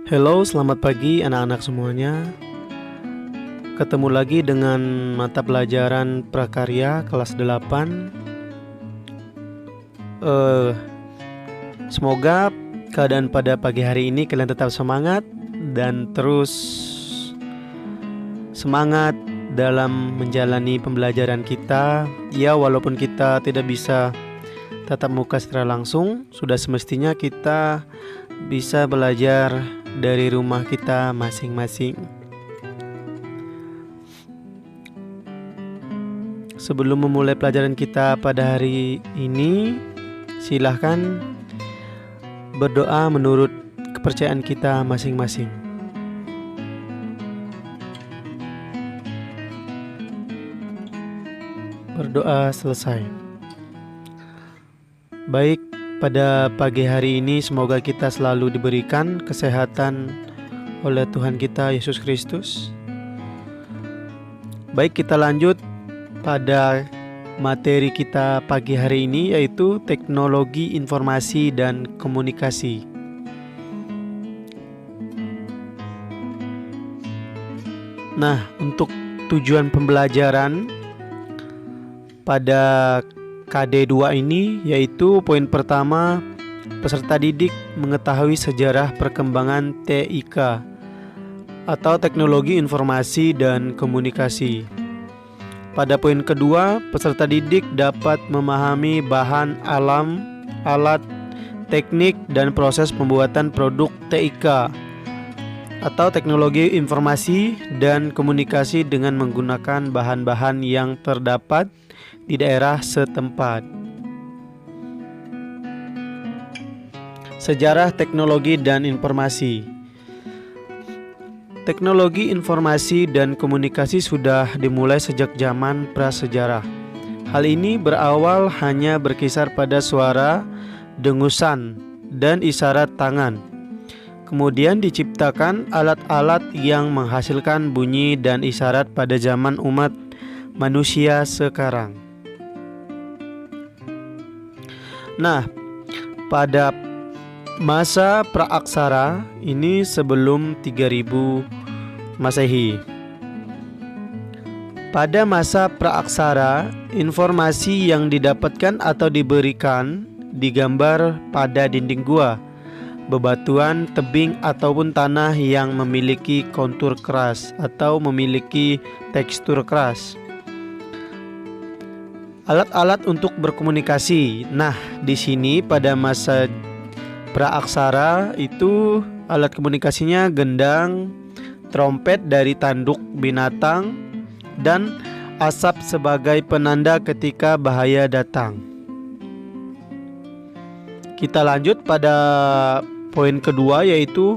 Halo, selamat pagi anak-anak semuanya. Ketemu lagi dengan mata pelajaran prakarya kelas 8. Semoga keadaan pada pagi hari ini kalian tetap semangat dan terus semangat dalam menjalani pembelajaran kita. Ya, walaupun kita tidak bisa tatap muka secara langsung, sudah semestinya kita bisa belajar dari rumah kita masing-masing. Sebelum memulai pelajaran kita pada hari ini, silahkan berdoa menurut kepercayaan kita masing-masing. Berdoa selesai. Baik, pada pagi hari ini semoga kita selalu diberikan kesehatan oleh Tuhan kita Yesus Kristus. Baik, kita lanjut pada materi kita pagi hari ini, yaitu teknologi informasi dan komunikasi. Nah, untuk tujuan pembelajaran pada KD2 ini yaitu poin pertama, peserta didik mengetahui sejarah perkembangan TIK atau teknologi informasi dan komunikasi. Pada poin kedua, peserta didik dapat memahami bahan alam, alat, teknik, dan proses pembuatan produk TIK atau teknologi informasi dan komunikasi dengan menggunakan bahan-bahan yang terdapat di daerah setempat. Sejarah teknologi dan informasi. Teknologi informasi dan komunikasi sudah dimulai sejak zaman prasejarah. Hal ini berawal hanya berkisar pada suara, dengusan, dan isyarat tangan. Kemudian diciptakan alat-alat yang menghasilkan bunyi dan isyarat pada zaman umat manusia sekarang. Nah, pada masa praaksara ini sebelum 3000 Masehi. Pada masa praaksara, informasi yang didapatkan atau diberikan digambar pada dinding gua, bebatuan, tebing, ataupun tanah yang memiliki kontur keras atau memiliki tekstur keras. Alat-alat untuk berkomunikasi. Nah, di sini pada masa praaksara itu alat komunikasinya gendang, trompet dari tanduk binatang, dan asap sebagai penanda ketika bahaya datang. Kita lanjut pada poin kedua, yaitu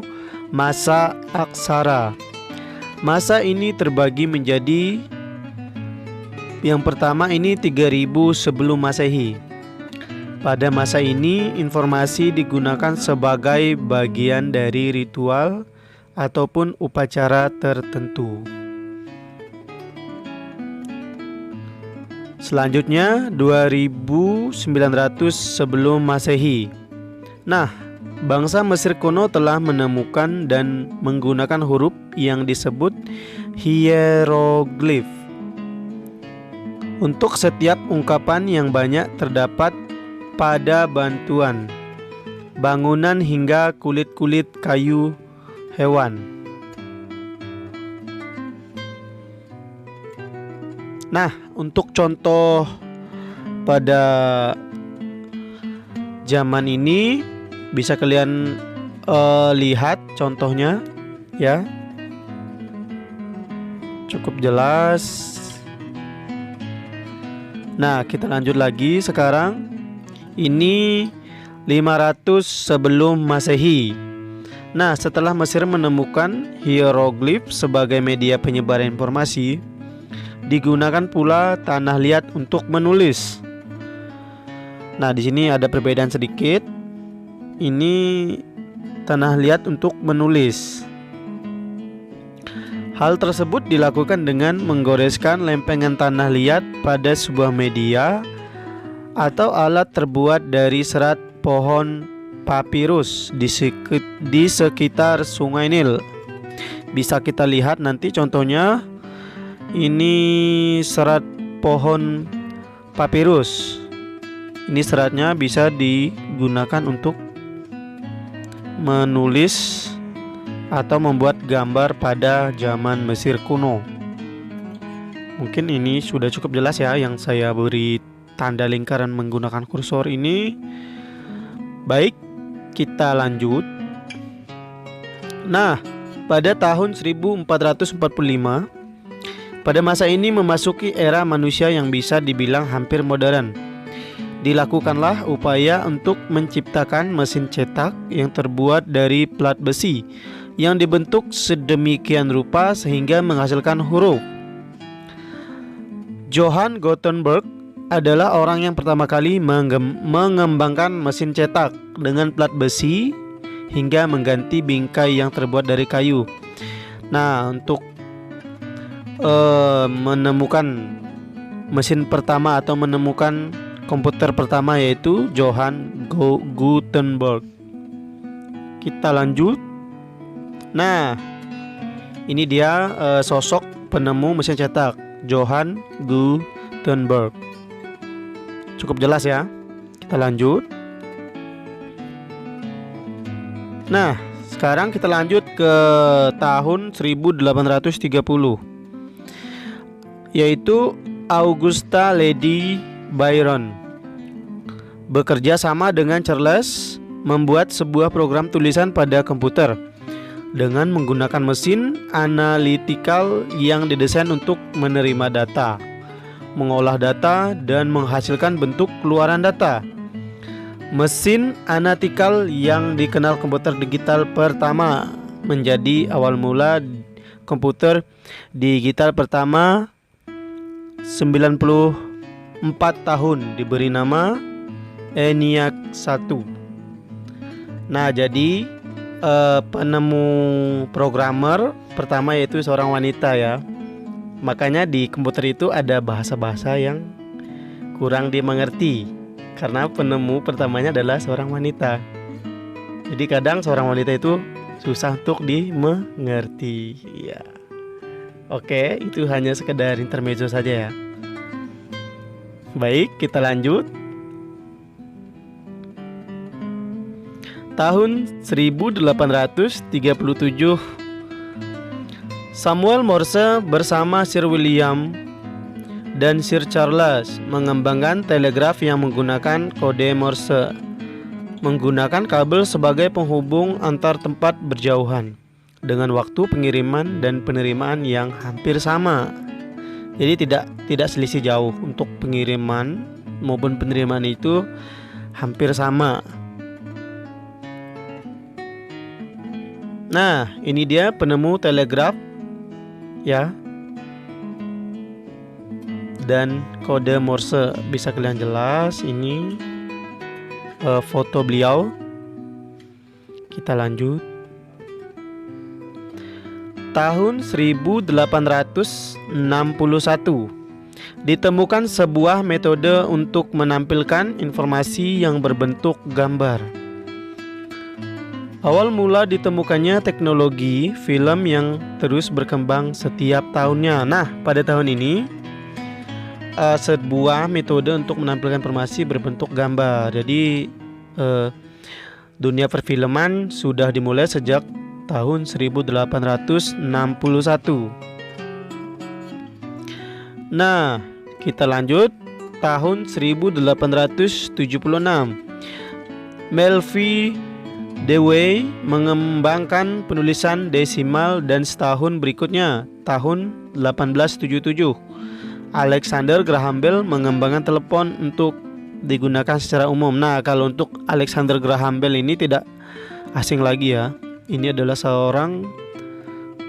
masa aksara. Masa ini terbagi menjadi yang pertama ini 3000 sebelum Masehi. Pada masa ini informasi digunakan sebagai bagian dari ritual ataupun upacara tertentu. Selanjutnya 2900 sebelum Masehi. Nah, bangsa Mesir kuno telah menemukan dan menggunakan huruf yang disebut hieroglif. Untuk setiap ungkapan yang banyak terdapat pada bantuan, bangunan hingga kulit-kulit kayu hewan. Nah, untuk contoh pada zaman ini bisa kalian lihat contohnya ya. Cukup jelas. Nah, kita lanjut lagi sekarang. Ini 500 sebelum Masehi. Nah, setelah Mesir menemukan hieroglif sebagai media penyebaran informasi, digunakan pula tanah liat untuk menulis. Nah, di sini ada perbedaan sedikit. Ini tanah liat untuk menulis. Hal tersebut dilakukan dengan menggoreskan lempengan tanah liat pada sebuah media atau alat terbuat dari serat pohon papirus di sekitar Sungai Nil. Bisa kita lihat nanti contohnya, ini serat pohon papirus. Ini seratnya bisa digunakan untuk menulis atau membuat gambar pada zaman Mesir kuno. Mungkin ini sudah cukup jelas ya yang saya beri tanda lingkaran menggunakan kursor ini. Baik, kita lanjut. Nah, pada tahun 1445, pada masa ini memasuki era manusia yang bisa dibilang hampir modern. Dilakukanlah upaya untuk menciptakan mesin cetak yang terbuat dari plat besi yang dibentuk sedemikian rupa sehingga menghasilkan huruf. Johann Gutenberg adalah orang yang pertama kali mengembangkan mesin cetak dengan plat besi hingga mengganti bingkai yang terbuat dari kayu. Nah, untuk menemukan mesin pertama atau menemukan komputer pertama yaitu Johann Gutenberg. Kita lanjut. Nah, ini dia sosok penemu mesin cetak, Johann Gutenberg. Cukup jelas ya. Kita lanjut. Nah, sekarang kita lanjut ke tahun 1830, yaitu Augusta Lady Byron bekerja sama dengan Charles membuat sebuah program tulisan pada komputer dengan menggunakan mesin analytical yang didesain untuk menerima data, mengolah data, dan menghasilkan bentuk keluaran data. Mesin analytical yang dikenal komputer digital pertama menjadi awal mula komputer digital pertama. 94 tahun diberi nama ENIAC 1. Nah, jadi penemu programmer pertama yaitu seorang wanita ya. Makanya di komputer itu ada bahasa-bahasa yang kurang dimengerti karena penemu pertamanya adalah seorang wanita. Jadi kadang seorang wanita itu susah untuk dimengerti ya. Oke, itu hanya sekedar intermezzo saja ya. Baik, kita lanjut. Tahun 1837, Samuel Morse bersama Sir William dan Sir Charles mengembangkan telegraf yang menggunakan kode Morse, menggunakan kabel sebagai penghubung antar tempat berjauhan dengan waktu pengiriman dan penerimaan yang hampir sama. Jadi tidak selisih jauh untuk pengiriman maupun penerimaan itu hampir sama. Nah, ini dia penemu telegraf ya. Dan kode Morse bisa kalian jelas ini foto beliau. Kita lanjut. Tahun 1861 ditemukan sebuah metode untuk menampilkan informasi yang berbentuk gambar. Awal mula ditemukannya teknologi film yang terus berkembang setiap tahunnya. Nah, pada tahun ini sebuah metode untuk menampilkan informasi berbentuk gambar. Jadi dunia perfilman sudah dimulai sejak tahun 1861. Nah, kita lanjut. Tahun 1876, Melville Dewey mengembangkan penulisan desimal, dan setahun berikutnya, tahun 1877, Alexander Graham Bell mengembangkan telepon untuk digunakan secara umum. Nah, kalau untuk Alexander Graham Bell ini tidak asing lagi ya. Ini adalah seorang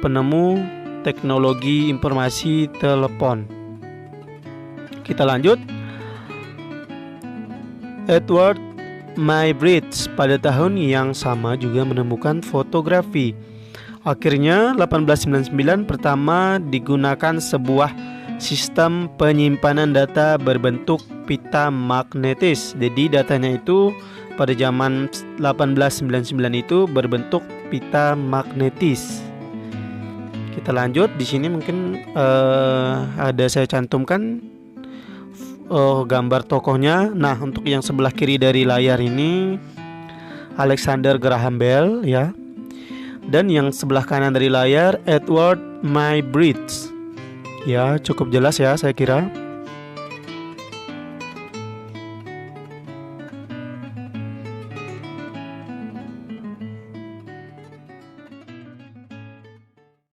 penemu teknologi informasi telepon. Kita lanjut. Edward Muybridge pada tahun yang sama juga menemukan fotografi. Akhirnya 1899 pertama digunakan sebuah sistem penyimpanan data berbentuk pita magnetis. Jadi datanya itu pada zaman 1899 itu berbentuk pita magnetis. Kita lanjut di sini mungkin ada saya cantumkan gambar tokohnya. Nah, untuk yang sebelah kiri dari layar ini Alexander Graham Bell ya. Dan yang sebelah kanan dari layar Edward Muybridge. Ya, cukup jelas ya saya kira.